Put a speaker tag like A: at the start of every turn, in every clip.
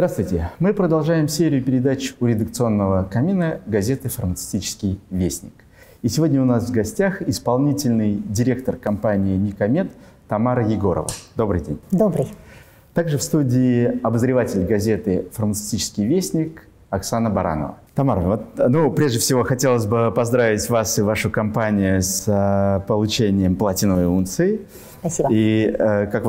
A: Здравствуйте! Мы продолжаем серию передач у редакционного камина газеты «Фармацевтический вестник». И сегодня у нас в гостях исполнительный директор компании «Никомед» Тамара Егорова. Добрый день.
B: Добрый.
A: Также в студии обозреватель газеты «Фармацевтический вестник» Оксана Баранова. Тамара, прежде всего хотелось бы поздравить вас и вашу компанию с получением платиновой унции.
B: Спасибо.
A: И как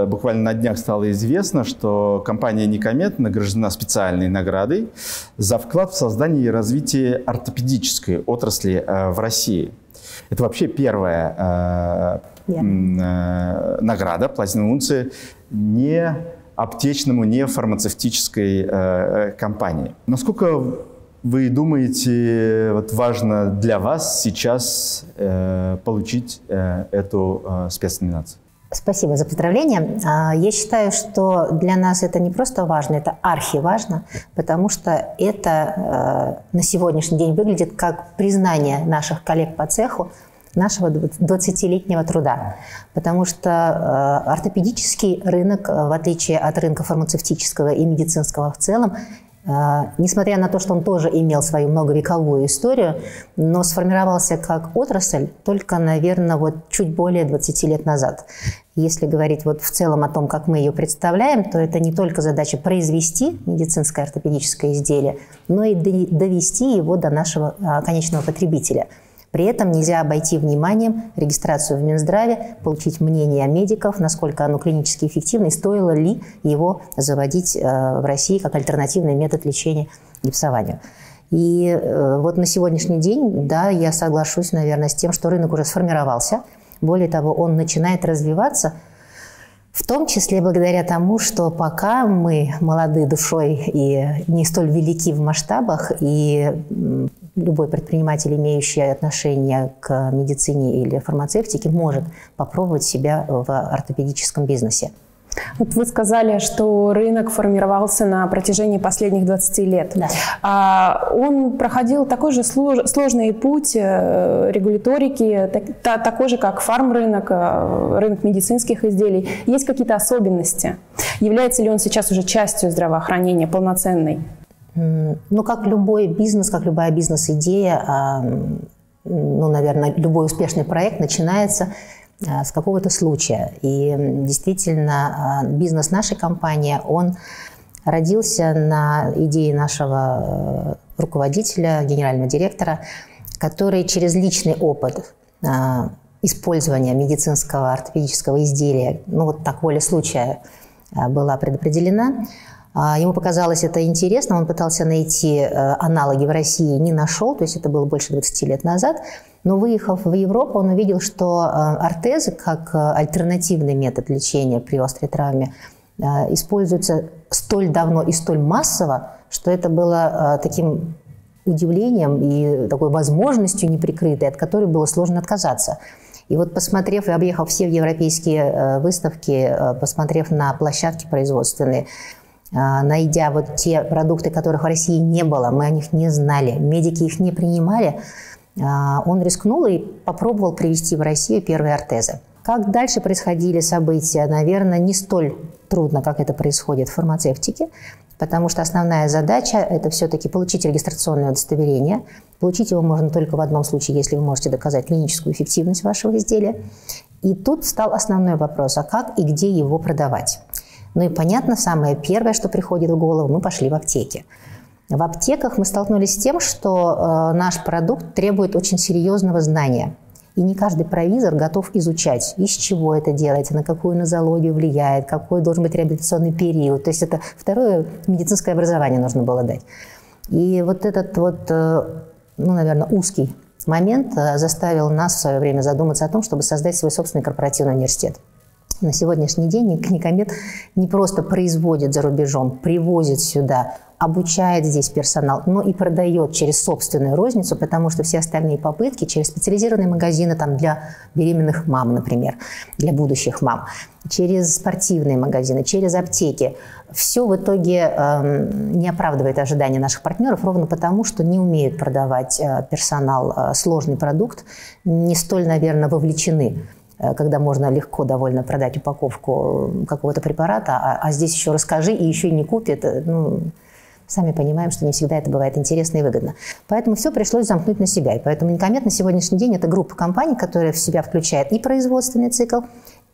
A: буквально на днях стало известно, что компания «Никомед» награждена специальной наградой за вклад в создание и развитие ортопедической отрасли в России. Это вообще первая награда платиновой унции не аптечному, не фармацевтической компании. Насколько вы думаете, важно для вас сейчас получить эту спецноминацию?
B: Спасибо за поздравления. Я считаю, что для нас это не просто важно, это архиважно, потому что это на сегодняшний день выглядит как признание наших коллег по цеху нашего 20-летнего труда. Потому что ортопедический рынок, в отличие от рынка фармацевтического и медицинского в целом, несмотря на то, что он тоже имел свою многовековую историю, но сформировался как отрасль только, наверное, чуть более 20 лет назад. Если говорить в целом о том, как мы ее представляем, то это не только задача произвести медицинское ортопедическое изделие, но и довести его до нашего конечного потребителя. При этом нельзя обойти вниманием регистрацию в Минздраве, получить мнение медиков, насколько оно клинически эффективно и стоило ли его заводить в России как альтернативный метод лечения гипсованию. И на сегодняшний день, да, я соглашусь, наверное, с тем, что рынок уже сформировался. Более того, он начинает развиваться, в том числе благодаря тому, что пока мы молоды душой и не столь велики в масштабах, и любой предприниматель, имеющий отношение к медицине или фармацевтике, может попробовать себя в ортопедическом бизнесе.
C: Вы сказали, что рынок формировался на протяжении последних 20 лет. Да. Он проходил такой же сложный путь регуляторики, такой же, как фармрынок, рынок медицинских изделий. Есть какие-то особенности? Является ли он сейчас уже частью здравоохранения полноценной?
B: Как любой бизнес, как любая бизнес-идея, наверное, любой успешный проект начинается с какого-то случая. И действительно, бизнес нашей компании, он родился на идее нашего руководителя, генерального директора, который через личный опыт использования медицинского ортопедического изделия, так воля случая была предопределена. Ему показалось это интересно, он пытался найти аналоги в России, не нашел, то есть это было больше 20 лет назад. Но выехав в Европу, он увидел, что ортезы, как альтернативный метод лечения при острой травме, используются столь давно и столь массово, что это было таким удивлением и такой возможностью неприкрытой, от которой было сложно отказаться. И посмотрев и объехав все европейские выставки, посмотрев на площадки производственные, найдя те продукты, которых в России не было, мы о них не знали, медики их не принимали, он рискнул и попробовал привезти в Россию первые ортезы. Как дальше происходили события, наверное, не столь трудно, как это происходит в фармацевтике, потому что основная задача – это все-таки получить регистрационное удостоверение. Получить его можно только в одном случае, если вы можете доказать клиническую эффективность вашего изделия. И тут встал основной вопрос, а как и где его продавать? И понятно, самое первое, что приходит в голову, мы пошли в аптеки. В аптеках мы столкнулись с тем, что наш продукт требует очень серьезного знания. И не каждый провизор готов изучать, из чего это делается, на какую нозологию влияет, какой должен быть реабилитационный период. То есть это второе медицинское образование нужно было дать. И этот наверное, узкий момент заставил нас в свое время задуматься о том, чтобы создать свой собственный корпоративный университет. На сегодняшний день Никомед не просто производит за рубежом, привозит сюда, обучает здесь персонал, но и продает через собственную розницу, потому что все остальные попытки через специализированные магазины для беременных мам, например, для будущих мам, через спортивные магазины, через аптеки, все в итоге не оправдывает ожидания наших партнеров ровно потому, что не умеют продавать персонал сложный продукт, не столь, наверное, вовлечены когда можно легко довольно продать упаковку какого-то препарата, а здесь еще расскажи и еще и не купит. Ну, сами понимаем, что не всегда это бывает интересно и выгодно. Поэтому все пришлось замкнуть на себя. И поэтому Никомед на сегодняшний день – это группа компаний, которая в себя включает и производственный цикл,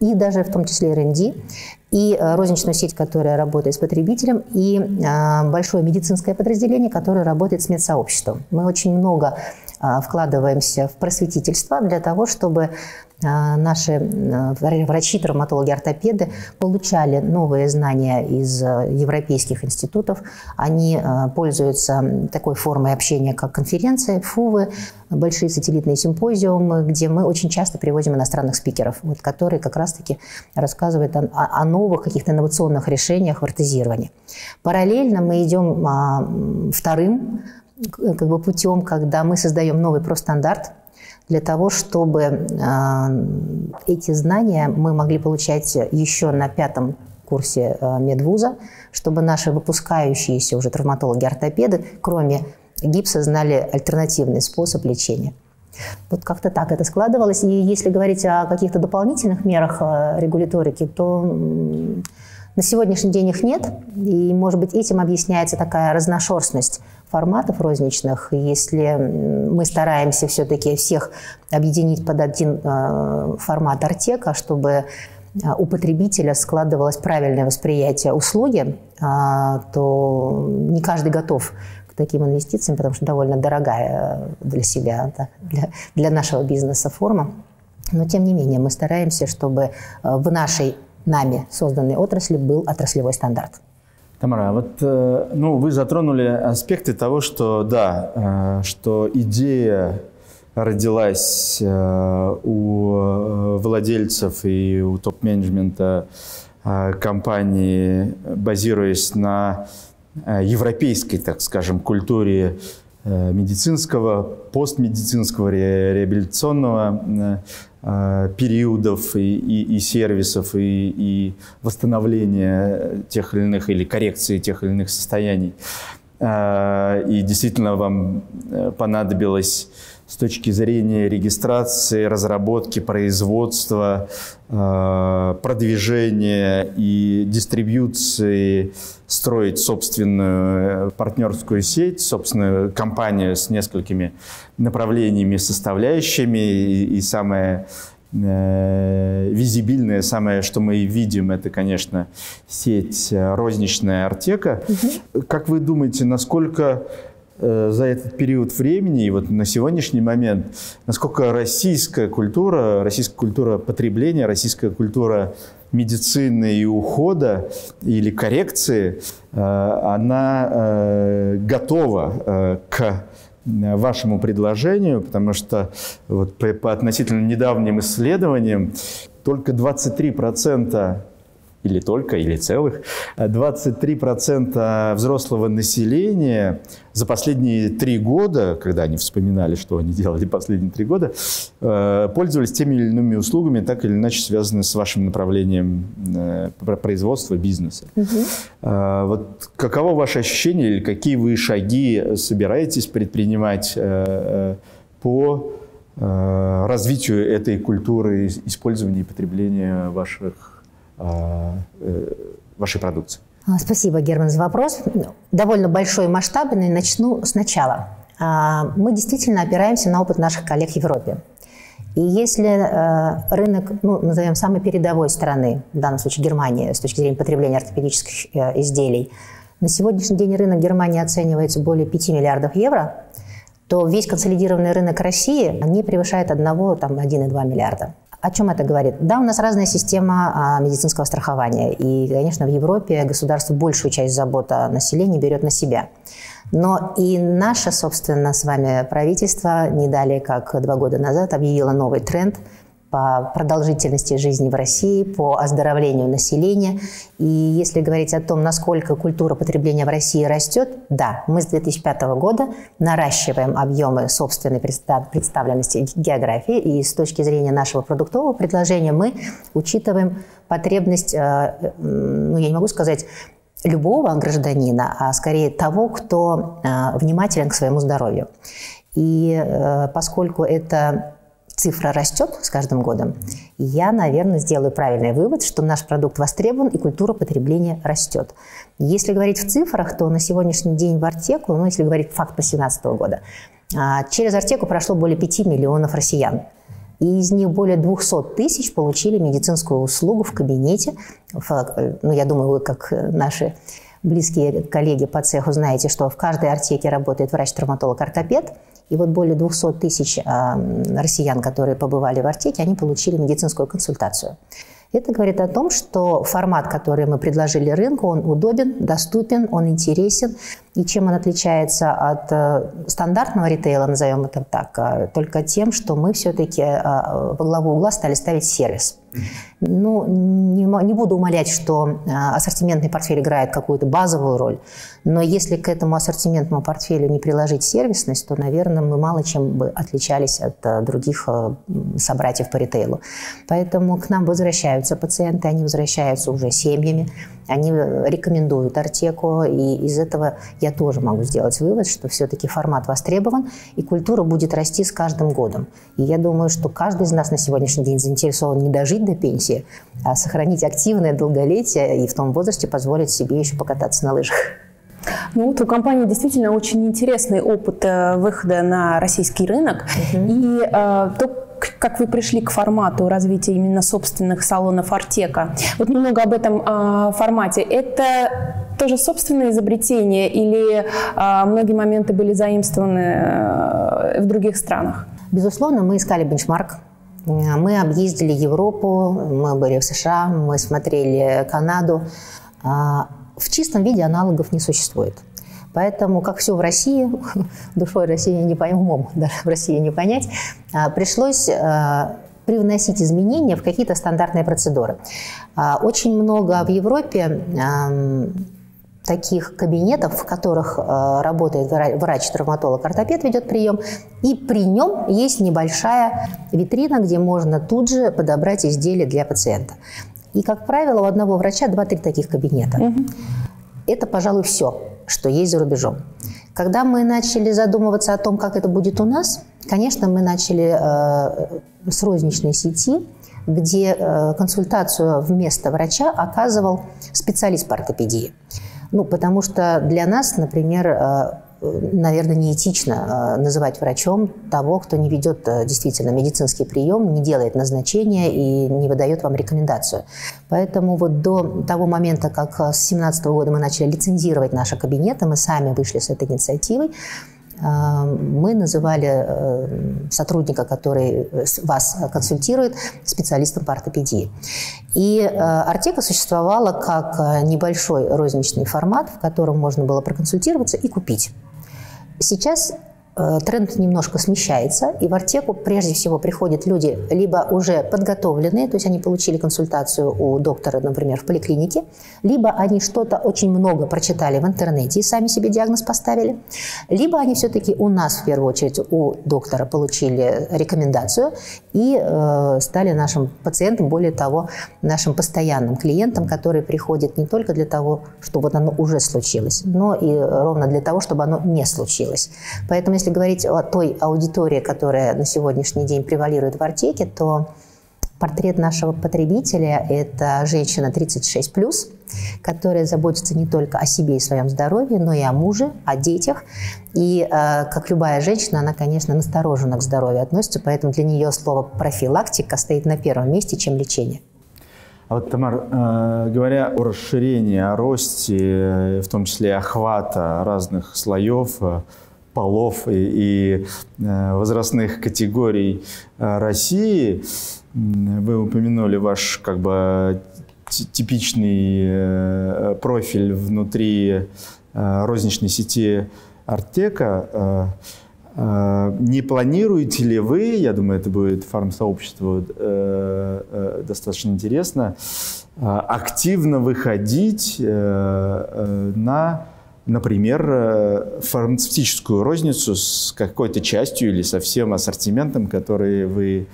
B: и даже в том числе R&D, и розничную сеть, которая работает с потребителем, и большое медицинское подразделение, которое работает с медсообществом. Мы очень много вкладываемся в просветительство для того, чтобы наши врачи, травматологи, ортопеды получали новые знания из европейских институтов. Они пользуются такой формой общения, как конференции, ФУВы, большие сателлитные симпозиумы, где мы очень часто привозим иностранных спикеров, вот, которые как раз-таки рассказывают о новых каких-то инновационных решениях в ортезировании. Параллельно мы идем вторым путем, когда мы создаем новый профстандарт, для того, чтобы эти знания мы могли получать еще на 5-м курсе медвуза, чтобы наши выпускающиеся уже травматологи-ортопеды, кроме гипса, знали альтернативный способ лечения. Вот как-то так это складывалось. И если говорить о каких-то дополнительных мерах регуляторики, то на сегодняшний день их нет. И, может быть, этим объясняется такая разношерстность форматов розничных. Если мы стараемся все-таки всех объединить под один формат Артека, чтобы у потребителя складывалось правильное восприятие услуги, то не каждый готов к таким инвестициям, потому что довольно дорогая для себя, для нашего бизнеса форма. Но, тем не менее, мы стараемся, чтобы в нашей нами созданной отрасли был отраслевой стандарт.
A: Тамара, вот вы затронули аспекты того, что да, что идея родилась у владельцев и у топ-менеджмента компании, базируясь на европейской, так скажем, культуре медицинского, постмедицинского, реабилитационного периодов и сервисов, и восстановления тех или иных, или коррекции тех или иных состояний. И действительно вам понадобилось с точки зрения регистрации, разработки, производства, продвижения и дистрибьюции строить собственную партнерскую сеть, собственную компанию с несколькими направлениями, составляющими. И самое визибильное, самое, что мы видим, это, конечно, сеть розничная Артека. Как вы думаете, насколько за этот период времени и вот на сегодняшний момент, насколько российская культура потребления, российская культура медицины и ухода или коррекции, она готова к вашему предложению, потому что вот по относительно недавним исследованиям только 23%, или целых 23% взрослого населения за последние 3 года, когда они вспоминали, что они делали последние 3 года, пользовались теми или иными услугами, так или иначе связанными с вашим направлением производства, бизнеса. Вот каково ваше ощущение или какие вы шаги собираетесь предпринимать по развитию этой культуры использования и потребления вашей продукции?
B: Спасибо, Герман, за вопрос. Довольно большой и масштабный. Начну сначала. Мы действительно опираемся на опыт наших коллег в Европе. И если рынок, назовем, самой передовой страны, в данном случае Германии, с точки зрения потребления ортопедических изделий, на сегодняшний день рынок Германии оценивается более 5 миллиардов евро, то весь консолидированный рынок России не превышает 1,2 миллиарда. О чем это говорит? Да, у нас разная система медицинского страхования. И, конечно, в Европе государство большую часть забот о населении берет на себя. Но и наше, собственно, с вами правительство не далее, как 2 года назад, объявило новый тренд по продолжительности жизни в России, по оздоровлению населения. И если говорить о том, насколько культура потребления в России растет, да, мы с 2005 года наращиваем объемы собственной представленности географии. И с точки зрения нашего продуктового предложения мы учитываем потребность, я не могу сказать любого гражданина, а скорее того, кто внимателен к своему здоровью. И поскольку это цифра растет с каждым годом, я, наверное, сделаю правильный вывод, что наш продукт востребован и культура потребления растет. Если говорить в цифрах, то на сегодняшний день в Артеку, ну, если говорить факт по 2017 года, через Артеку прошло более 5 миллионов россиян. И из них более 200 тысяч получили медицинскую услугу в кабинете. Ну, я думаю, вы, как наши близкие коллеги по цеху, знаете, что в каждой Артеке работает врач-травматолог-ортопед. И вот более 200 тысяч россиян, которые побывали в Артеке, они получили медицинскую консультацию. Это говорит о том, что формат, который мы предложили рынку, он удобен, доступен, он интересен. И чем он отличается от стандартного ритейла, назовем это так, только тем, что мы все-таки во главу угла стали ставить сервис. Ну, не буду умалять, что ассортиментный портфель играет какую-то базовую роль, но если к этому ассортиментному портфелю не приложить сервисность, то, наверное, мы мало чем бы отличались от других собратьев по ритейлу. Поэтому к нам возвращаются пациенты, они возвращаются уже семьями, они рекомендуют Артеку, и из этого я тоже могу сделать вывод, что все-таки формат востребован, и культура будет расти с каждым годом. И я думаю, что каждый из нас на сегодняшний день заинтересован не дожить до пенсии, а сохранить активное долголетие и в том возрасте позволить себе еще покататься на лыжах.
C: Ну вот у компании действительно очень интересный опыт выхода на российский рынок. И то, как вы пришли к формату развития именно собственных салонов Артека. Вот немного об этом формате. Это тоже собственное изобретение или многие моменты были заимствованы в других странах?
B: Безусловно, мы искали бенчмарк. Мы объездили Европу, мы были в США, мы смотрели Канаду. В чистом виде аналогов не существует. Поэтому, как все в России, душой России не поймем, умом даже в России не понять, пришлось привносить изменения в какие-то стандартные процедуры. Очень много в Европе таких кабинетов, в которых работает врач-травматолог-ортопед, ведет прием, и при нем есть небольшая витрина, где можно тут же подобрать изделия для пациента. И, как правило, у одного врача 2-3 таких кабинета. Это, пожалуй, все, что есть за рубежом. Когда мы начали задумываться о том, как это будет у нас, конечно, мы начали с розничной сети, где консультацию вместо врача оказывал специалист по ортопедии. Ну, потому что для нас, например, наверное, неэтично называть врачом того, кто не ведет действительно медицинский прием, не делает назначения и не выдает вам рекомендацию. Поэтому вот до того момента, как с 2017 года мы начали лицензировать наши кабинеты, мы сами вышли с этой инициативой, мы называли сотрудника, который вас консультирует, специалистом по ортопедии. И Артека существовала как небольшой розничный формат, в котором можно было проконсультироваться и купить. Сейчас тренд немножко смещается, и в Артеку прежде всего приходят люди либо уже подготовленные, то есть они получили консультацию у доктора, например, в поликлинике, либо они что-то очень много прочитали в интернете и сами себе диагноз поставили, либо они все-таки у нас, в первую очередь, у доктора получили рекомендацию и стали нашим пациентом, более того, нашим постоянным клиентом, который приходит не только для того, чтобы вот оно уже случилось, но и ровно для того, чтобы оно не случилось. Поэтому, если говорить о той аудитории, которая на сегодняшний день превалирует в Артеке, то портрет нашего потребителя – это женщина 36+, которая заботится не только о себе и своем здоровье, но и о муже, о детях. И, как любая женщина, она, конечно, настороженно к здоровью относится, поэтому для нее слово «профилактика» стоит на первом месте, чем лечение.
A: А вот, Тамар, говоря о расширении, о росте, в том числе охвата разных слоев, полов и возрастных категорий России, вы упомянули ваш как бы типичный профиль внутри розничной сети Артека. Не планируете ли вы, я думаю, это будет фармсообществу достаточно интересно, активно выходить на, например, фармацевтическую розницу с какой-то частью или со всем ассортиментом, который вы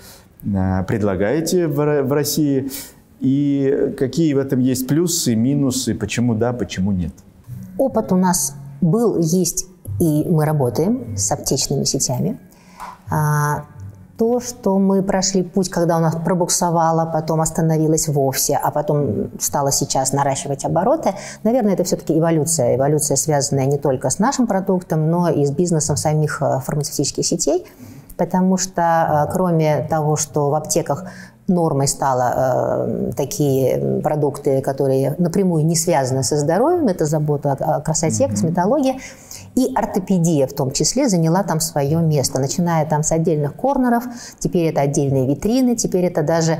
A: предлагаете в России, и какие в этом есть плюсы, минусы, почему да, почему нет?
B: Опыт у нас был, есть, и мы работаем с аптечными сетями. То, что мы прошли путь, когда у нас пробуксовало, потом остановилось вовсе, а потом стало сейчас наращивать обороты, наверное, это все-таки эволюция. Эволюция, связанная не только с нашим продуктом, но и с бизнесом самих фармацевтических сетей, потому что кроме того, что в аптеках нормой стало такие продукты, которые напрямую не связаны со здоровьем, это забота о красоте, косметология, и ортопедия в том числе заняла там свое место, начиная там с отдельных корнеров, теперь это отдельные витрины, теперь это даже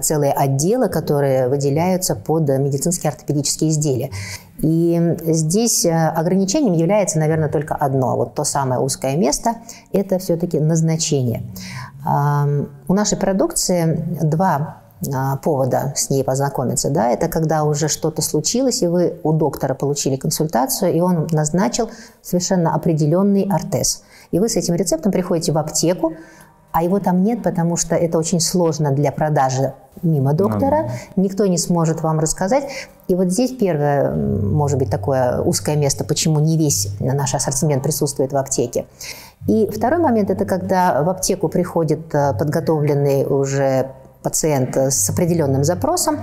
B: целые отделы, которые выделяются под медицинские ортопедические изделия. И здесь ограничением является, наверное, только одно, вот то самое узкое место, это все-таки назначение. У нашей продукции два повода с ней познакомиться. Да? Это когда уже что-то случилось, и вы у доктора получили консультацию, и он назначил совершенно определенный ортез. И вы с этим рецептом приходите в аптеку, а его там нет, потому что это очень сложно для продажи мимо доктора. Никто не сможет вам рассказать. И вот здесь первое, может быть, такое узкое место, почему не весь наш ассортимент присутствует в аптеке. И второй момент – это когда в аптеку приходит подготовленный уже пациент с определенным запросом.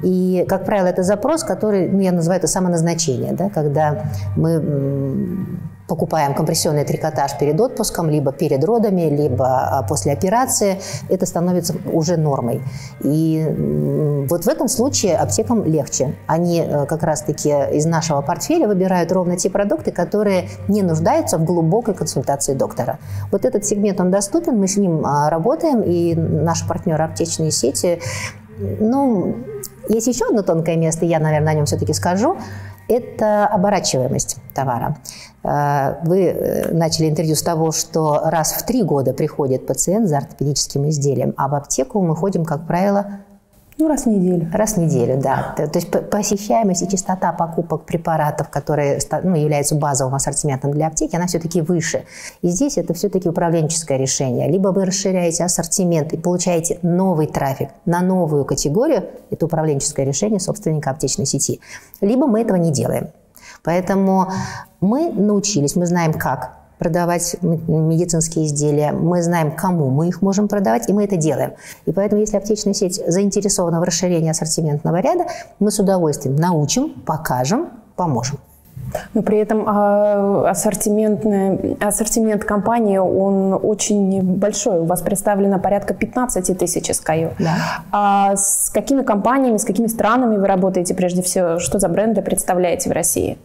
B: И, как правило, это запрос, который, я называю это самоназначение, да, когда мы покупаем компрессионный трикотаж перед отпуском, либо перед родами, либо после операции, это становится уже нормой. И вот в этом случае аптекам легче. Они как раз-таки из нашего портфеля выбирают ровно те продукты, которые не нуждаются в глубокой консультации доктора. Вот этот сегмент, он доступен, мы с ним работаем, и наши партнеры аптечные сети, есть еще одно тонкое место, я, наверное, о нем все-таки скажу. Это оборачиваемость товара. Вы начали интервью с того, что раз в 3 года приходит пациент за ортопедическим изделием, а в аптеку мы ходим, как правило,
C: раз в неделю.
B: Раз в неделю, да. То есть посещаемость и частота покупок препаратов, которые являются базовым ассортиментом для аптеки, она все-таки выше. И здесь это все-таки управленческое решение. Либо вы расширяете ассортимент и получаете новый трафик на новую категорию, это управленческое решение собственника аптечной сети, либо мы этого не делаем. Поэтому мы научились, мы знаем, как продавать медицинские изделия, мы знаем, кому мы их можем продавать, и мы это делаем. И поэтому, если аптечная сеть заинтересована в расширении ассортиментного ряда, мы с удовольствием научим, покажем, поможем.
C: Но при этом ассортимент компании, он очень большой. У вас представлено порядка 15 тысяч SKU.
B: Да.
C: А с какими компаниями, с какими странами вы работаете прежде всего? Что за бренды представляете в России?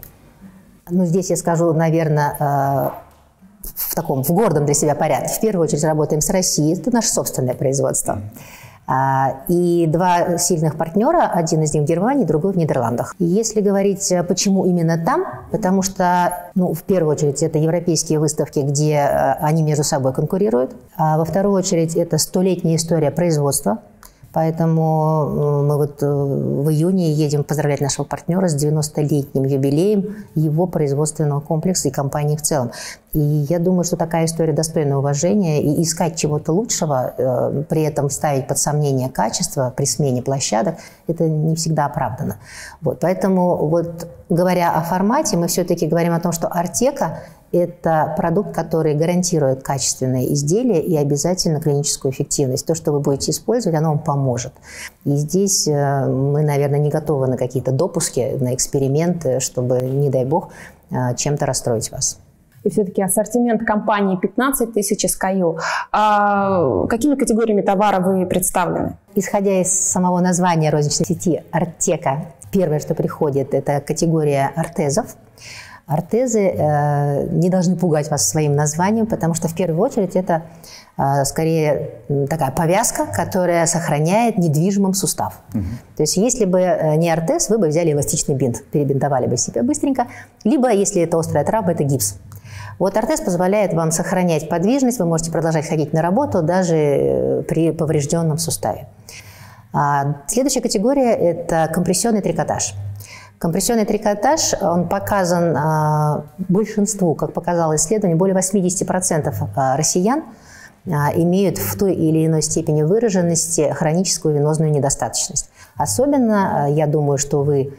B: Здесь я скажу, наверное, в гордом для себя порядке. В первую очередь работаем с Россией, это наше собственное производство. И 2 сильных партнера, один из них в Германии, другой в Нидерландах. И если говорить, почему именно там, потому что, в первую очередь, это европейские выставки, где они между собой конкурируют. А во вторую очередь, это 100-летняя история производства. Поэтому мы в июне едем поздравлять нашего партнера с 90-летним юбилеем его производственного комплекса и компании в целом. И я думаю, что такая история достойна уважения, и искать чего-то лучшего, при этом ставить под сомнение качество при смене площадок, это не всегда оправдано. Поэтому, говоря о формате, мы все-таки говорим о том, что Артека – это продукт, который гарантирует качественное изделие и обязательно клиническую эффективность. То, что вы будете использовать, оно вам поможет. И здесь мы, наверное, не готовы на какие-то допуски, на эксперименты, чтобы, не дай бог, чем-то расстроить вас.
C: И все-таки ассортимент компании 15 тысяч SKU. А какими категориями товара вы представлены?
B: Исходя из самого названия розничной сети «Артека», первое, что приходит, это категория ортезов. Ортезы не должны пугать вас своим названием, потому что в первую очередь это скорее такая повязка, которая сохраняет недвижимым сустав. То есть если бы не ортез, вы бы взяли эластичный бинт, перебинтовали бы себя быстренько, либо, если это острая травма, это гипс. Ортез позволяет вам сохранять подвижность, вы можете продолжать ходить на работу даже при поврежденном суставе. Следующая категория – это компрессионный трикотаж. Компрессионный трикотаж, он показан большинству, как показало исследование, более 80% россиян имеют в той или иной степени выраженности хроническую венозную недостаточность. Особенно, я думаю, что вы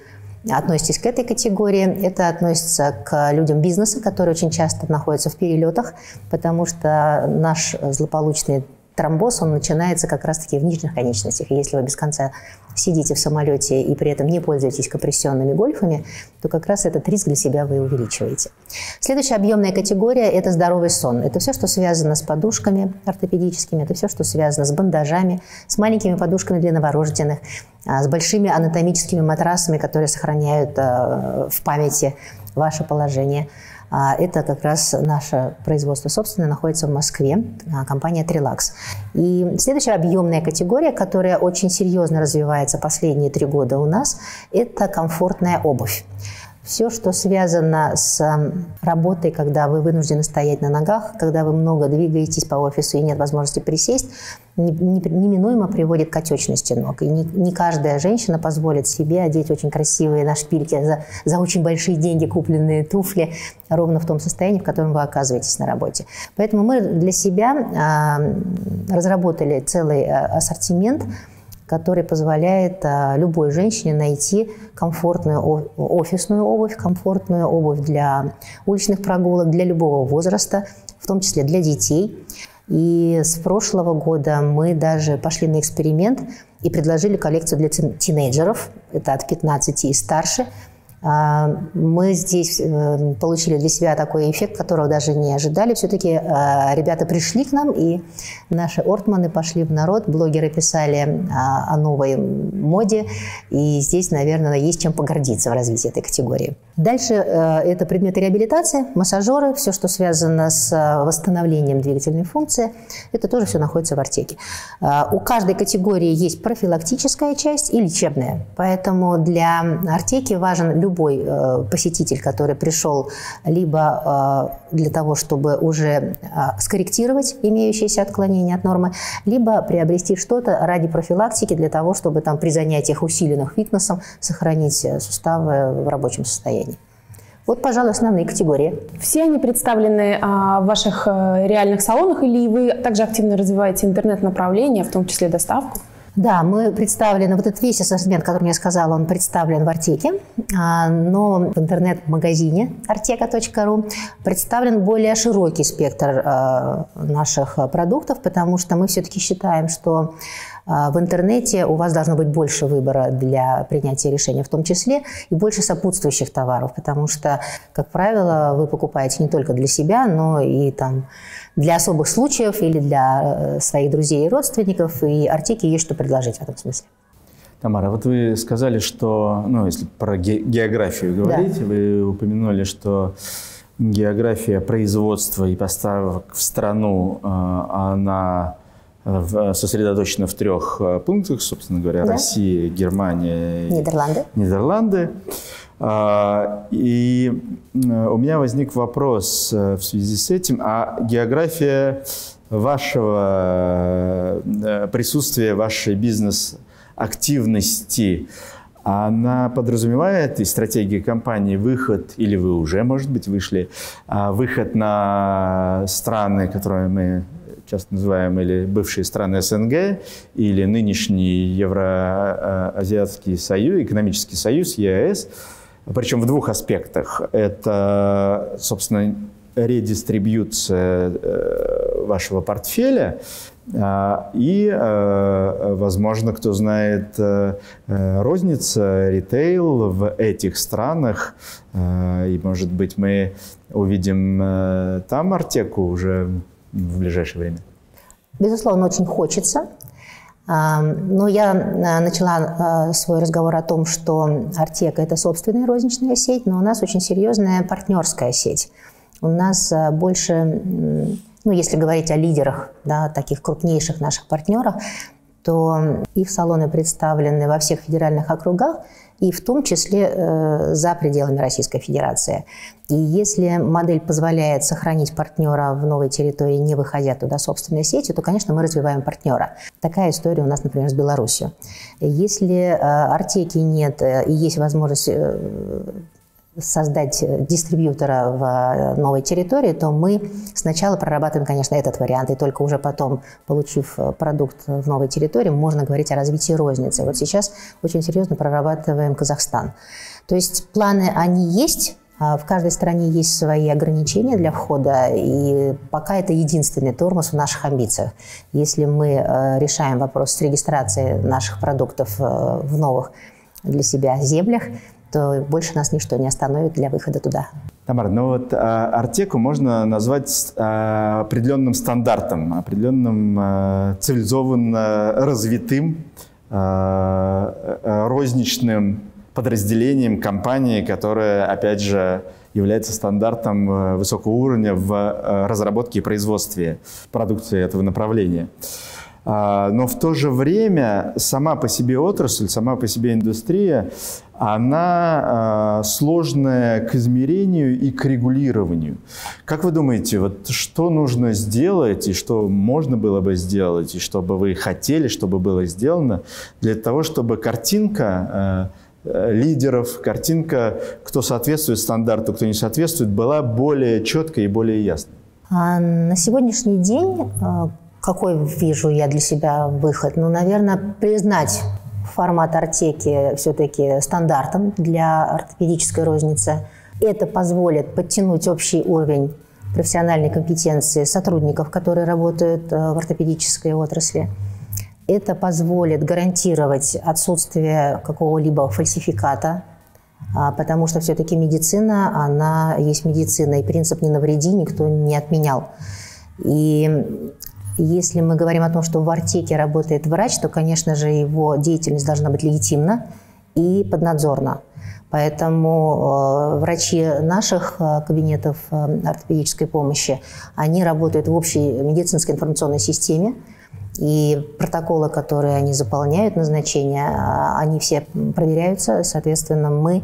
B: относитесь к этой категории. Это относится к людям бизнеса, которые очень часто находятся в перелетах, потому что наш злополучный тромбоз, он начинается как раз-таки в нижних конечностях. И если вы без конца сидите в самолете и при этом не пользуетесь компрессионными гольфами, то как раз этот риск для себя вы увеличиваете. Следующая объемная категория – это здоровый сон. Это все, что связано с подушками ортопедическими, это все, что связано с бандажами, с маленькими подушками для новорожденных, с большими анатомическими матрасами, которые сохраняют в памяти ваше положение. Это как раз наше производство собственное, находится в Москве, компания Trilax. И следующая объемная категория, которая очень серьезно развивается последние 3 года у нас, это комфортная обувь. Все, что связано с работой, когда вы вынуждены стоять на ногах, когда вы много двигаетесь по офису и нет возможности присесть, неминуемо приводит к отечности ног. И не каждая женщина позволит себе одеть очень красивые на шпильке за очень большие деньги купленные туфли ровно в том состоянии, в котором вы оказываетесь на работе. Поэтому мы для себя разработали целый ассортимент, который позволяет любой женщине найти комфортную офисную обувь, комфортную обувь для уличных прогулок, для любого возраста, в том числе для детей. И с прошлого года мы даже пошли на эксперимент и предложили коллекцию для тинейджеров, это от 15 и старше. Мы здесь получили для себя такой эффект, которого даже не ожидали. Все-таки ребята пришли к нам, и наши ортманы пошли в народ, блогеры писали о новой моде, и здесь, наверное, есть чем погордиться в развитии этой категории. Дальше это предметы реабилитации, массажеры, все, что связано с восстановлением двигательной функции, это тоже все находится в Артеке. У каждой категории есть профилактическая часть и лечебная, поэтому для Артеки важен любой посетитель, который пришел либо для того, чтобы уже скорректировать имеющиеся отклонения от нормы, либо приобрести что-то ради профилактики для того, чтобы там при занятиях усиленных фитнесом сохранить суставы в рабочем состоянии. Вот, пожалуй, основные категории.
C: Все они представлены в ваших реальных салонах, или вы также активно развиваете интернет-направление, в том числе доставку?
B: Да, мы представлены, вот этот весь ассортимент, который я сказала, он представлен в Артеке, но в интернет-магазине arteka.ru представлен более широкий спектр наших продуктов, потому что мы все-таки считаем, что в интернете у вас должно быть больше выбора для принятия решения, в том числе и больше сопутствующих товаров, потому что, как правило, вы покупаете не только для себя, но и там для особых случаев или для своих друзей и родственников, и Артеке есть что предложить в этом смысле.
A: Тамара, вот вы сказали, что, если про географию говорить, да, вы упомянули, что география производства и поставок в страну, она сосредоточена в 3 пунктах, собственно говоря, да. Россия, Германия и Нидерланды. И у меня возник вопрос в связи с этим, а география вашего присутствия, вашей бизнес-активности, она подразумевает, и стратегия компании, выход, или вы уже, может быть, вышли, выход на страны, которые мы часто называем или бывшие страны СНГ, или нынешний Евроазиатский союз, экономический союз, ЕАЭС, причем в 2 аспектах. Это, собственно, редистрибьюция вашего портфеля и, возможно, кто знает, розница, ритейл в этих странах. И, может быть, мы увидим там Артеку уже в ближайшее время.
B: Безусловно, очень хочется. Но я начала свой разговор о том, что Артека – это собственная розничная сеть, но у нас очень серьезная партнерская сеть. У нас больше, если говорить о лидерах, да, таких крупнейших наших партнерах, то их салоны представлены во всех федеральных округах, и в том числе за пределами Российской Федерации. И если модель позволяет сохранить партнера в новой территории, не выходя туда собственной сетью, то, конечно, мы развиваем партнера. Такая история у нас, например, с Беларусью. Если Артеки нет и есть возможность создать дистрибьютора в новой территории, то мы сначала прорабатываем, конечно, этот вариант, и только уже потом, получив продукт в новой территории, можно говорить о развитии розницы. Вот сейчас очень серьезно прорабатываем Казахстан. То есть планы, они есть. В каждой стране есть свои ограничения для входа, и пока это единственный тормоз в наших амбициях. Если мы решаем вопрос с регистрацией наших продуктов в новых для себя землях, то больше нас ничто не остановит для выхода туда.
A: Тамара, ну вот Артеку можно назвать определенным стандартом, определенным цивилизованно развитым розничным подразделением компании, которая, опять же, является стандартом высокого уровня в разработке и производстве продукции этого направления. Но в то же время сама по себе отрасль, сама по себе индустрия, она сложная к измерению и к регулированию. Как вы думаете, вот что нужно сделать, и что можно было бы сделать, и что бы вы хотели, чтобы было сделано для того, чтобы картинка лидеров, картинка, кто соответствует стандарту, кто не соответствует, была более четкой и более ясной?
B: На сегодняшний день, какой вижу я для себя выход? Ну, наверное, признать формат Артеки все-таки стандартом для ортопедической розницы. Это позволит подтянуть общий уровень профессиональной компетенции сотрудников, которые работают в ортопедической отрасли. Это позволит гарантировать отсутствие какого-либо фальсификата, потому что все-таки медицина, она есть медицина, и принцип «не навреди» никто не отменял. И если мы говорим о том, что в Артеке работает врач, то, конечно же, его деятельность должна быть легитимна и поднадзорна. Поэтому врачи наших кабинетов ортопедической помощи, они работают в общей медицинской информационной системе, и протоколы, которые они заполняют, назначения, они все проверяются. Соответственно, мы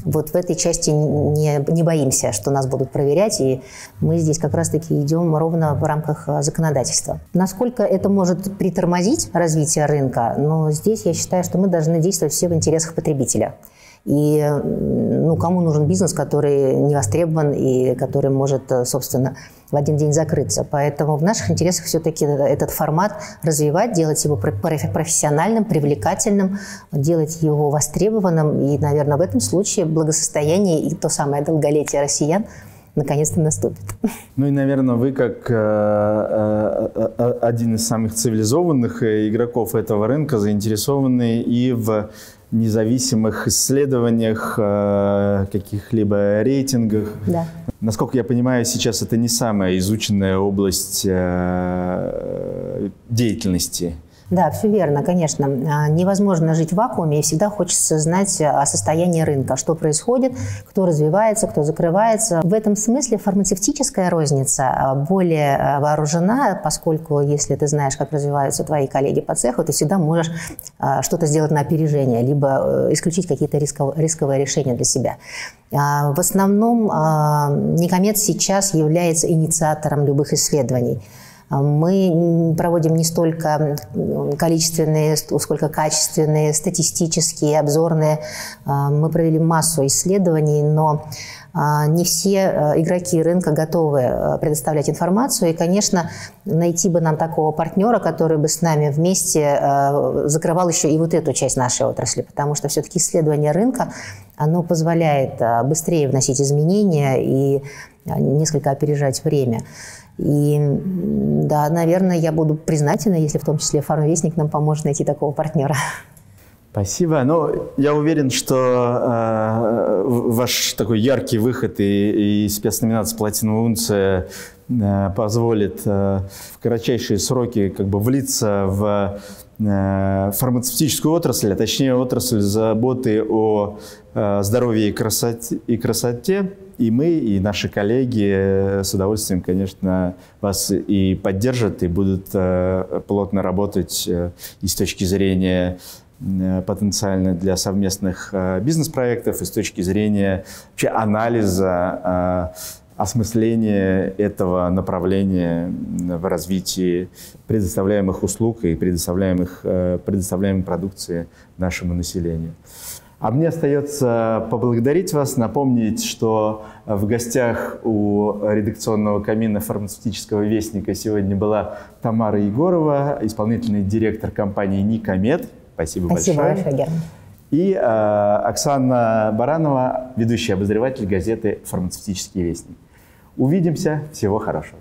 B: вот в этой части не боимся, что нас будут проверять, и мы здесь как раз-таки идем ровно в рамках законодательства. Насколько это может притормозить развитие рынка, но здесь я считаю, что мы должны действовать все в интересах потребителя. И кому нужен бизнес, который не востребован и который может, собственно, в один день закрыться. Поэтому в наших интересах все-таки этот формат развивать, делать его профессиональным, привлекательным, делать его востребованным. И, наверное, в этом случае благосостояние и то самое долголетие россиян наконец-то наступит. Ну
A: и, наверное, вы как один из самых цивилизованных игроков этого рынка заинтересованы и в независимых исследованиях, каких-либо рейтингах.
B: Да.
A: Насколько я понимаю, сейчас это не самая изученная область деятельности.
B: Да, все верно, конечно. Невозможно жить в вакууме, и всегда хочется знать о состоянии рынка, что происходит, кто развивается, кто закрывается. В этом смысле фармацевтическая розница более вооружена, поскольку если ты знаешь, как развиваются твои коллеги по цеху, ты всегда можешь что-то сделать на опережение, либо исключить какие-то рисковые решения для себя. В основном Никомед сейчас является инициатором любых исследований. Мы проводим не столько количественные, сколько качественные, статистические, обзорные. Мы провели массу исследований, но не все игроки рынка готовы предоставлять информацию. И, конечно, найти бы нам такого партнера, который бы с нами вместе закрывал еще и вот эту часть нашей отрасли. Потому что все-таки исследование рынка, оно позволяет быстрее вносить изменения и несколько опережать время. И да, наверное, я буду признательна, если в том числе Фармвестник нам поможет найти такого партнера.
A: Спасибо. Ну, я уверен, что ваш такой яркий выход и спецноминация «Платиновая унция» позволит в кратчайшие сроки влиться в фармацевтическую отрасль, а точнее отрасль заботы о здоровье и красоте. И мы, и наши коллеги с удовольствием, конечно, вас и поддержат, и будут плотно работать и с точки зрения потенциально для совместных бизнес-проектов, и с точки зрения вообще анализа, осмысления этого направления в развитии предоставляемых услуг и предоставляемой продукции нашему населению. А мне остается поблагодарить вас, напомнить, что в гостях у редакционного камина «Фармацевтического вестника» сегодня была Тамара Егорова, исполнительный директор компании «Никомед». Спасибо большое.
B: Спасибо большое, Герман.
A: И Оксана Баранова, ведущий обозреватель газеты «Фармацевтический вестник». Увидимся. Всего хорошего.